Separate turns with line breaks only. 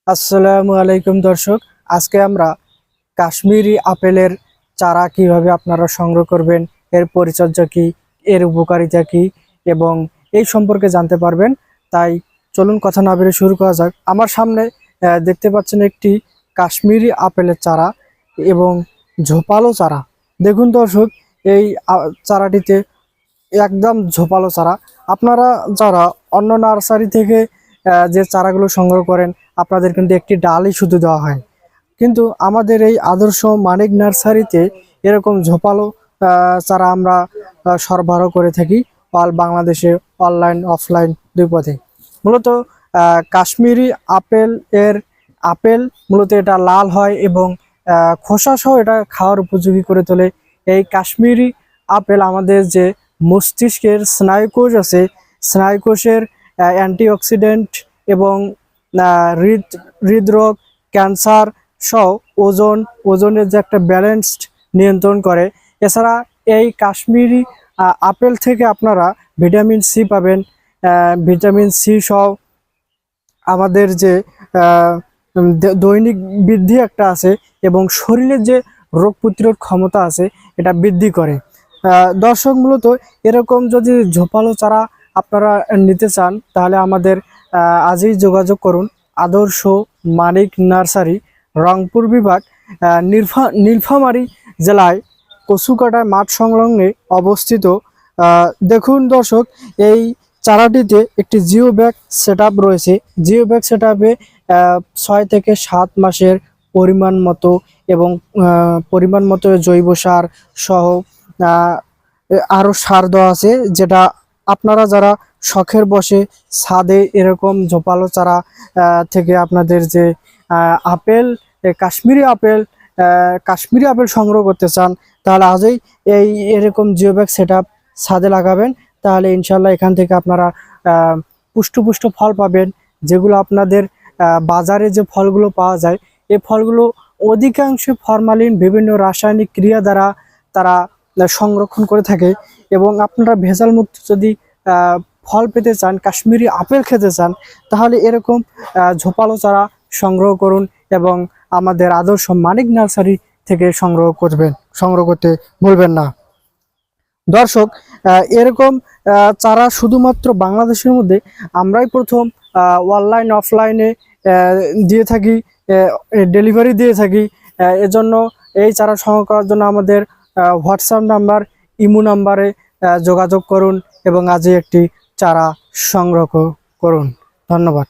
আসসালামু আলাইকুম দর্শক, আজকে আমরা কাশ্মীরি আপেলের চারা কিভাবে আপনারা সংগ্রহ করবেন, এর পরিচর্যা কি, এর উপকারিতা কি এবং এই সম্পর্কে জানতে পারবেন। তাই চলুন কথা না বেরিয়ে শুরু করা যাক। আমার সামনে দেখতে পাচ্ছেন একটি কাশ্মীরি আপেলের চারা এবং ঝোপালো চারা। দেখুন দর্শক, এই চারাটিতে একদম ঝোপালো চারা। আপনারা যারা অন্য নার্সারি থেকে যে চারাগুলো সংগ্রহ করেন, আপনাদের কিন্তু একটি ডালই শুধু দেওয়া হয়, কিন্তু আমাদের এই আদর্শ মানিক নার্সারিতে এরকম ঝোপালো চারা আমরা সরবরাহ করে থাকি অল বাংলাদেশে, অনলাইন অফলাইন দুই পথে। মূলত কাশ্মীরি আপেল মূলত এটা লাল হয় এবং খোসা সহ এটা খাওয়ার উপযোগী করে তোলে। এই কাশ্মীরি আপেল আমাদের যে মস্তিষ্কের স্নায়ুকোষ আছে, স্নায়ুকোষের অ্যান্টিঅক্সিডেন্ট এবং হৃদরোগ, ক্যান্সার সহ ওজনের যে একটা ব্যালেন্সড নিয়ন্ত্রণ করে। এছাড়া এই কাশ্মীরি আপেল থেকে আপনারা ভিটামিন সি পাবেন। ভিটামিন সি সহ আমাদের যে দৈনিক বৃদ্ধি একটা আছে এবং শরীরের যে রোগ প্রতিরোধ ক্ষমতা আছে এটা বৃদ্ধি করে। দর্শক, মূলত এরকম যদি ঝোপালো চারা আপনারা নিতে চান তাহলে আমাদের আজই যোগাযোগ করুন। আদর্শ মানিক নার্সারি, রংপুর বিভাগ, নীলফামারী জেলায় কচুকাটা মাঠ সংলগ্নে অবস্থিত। দেখুন দর্শক, এই চারাটিতে একটি জিও ব্যাগ সেটআপ রয়েছে। জিও ব্যাগ সেটআপে 6 থেকে 7 মাসের পরিমাণ মতো জৈব সার সহ আরও সার দেওয়া আছে, যেটা আপনারা যারা শখের বসে ছাদে এরকম ঝোপালো চারা থেকে আপনাদের যে আপেল, কাশ্মীরি আপেল সংগ্রহ করতে চান, তাহলে আজই এরকম জিও ব্যাগ সেটআপ ছাদে লাগাবেন। তাহলে ইনশাল্লাহ এখান থেকে আপনারা পুষ্ট ফল পাবেন, যেগুলো আপনাদের বাজারে যে ফলগুলো পাওয়া যায় এই ফলগুলো অধিকাংশ ফরমালিন বিভিন্ন রাসায়নিক ক্রিয়া দ্বারা তারা সংরক্ষণ করে থাকে। এবং আপনারা ভেজাল মুক্ত যদি ফল পেতে চান, কাশ্মীরি আপেল খেতে চান, তাহলে এরকম ঝোপালো চারা সংগ্রহ করুন এবং আমাদের আদর্শ মানিক নার্সারি থেকে সংগ্রহ করতে ভুলবেন না। দর্শক, এরকম চারা শুধুমাত্র বাংলাদেশের মধ্যে আমরাই প্রথম অনলাইন অফলাইনে দিয়ে থাকি, ডেলিভারি দিয়ে থাকি। এজন্য এই চারা সংগ্রহ করার জন্য আমাদের হোয়াটসঅ্যাপ নাম্বার, ইমো নাম্বারে যোগাযোগ করুন এবং আজই একটি চারা সংগ্রহ করুন। ধন্যবাদ।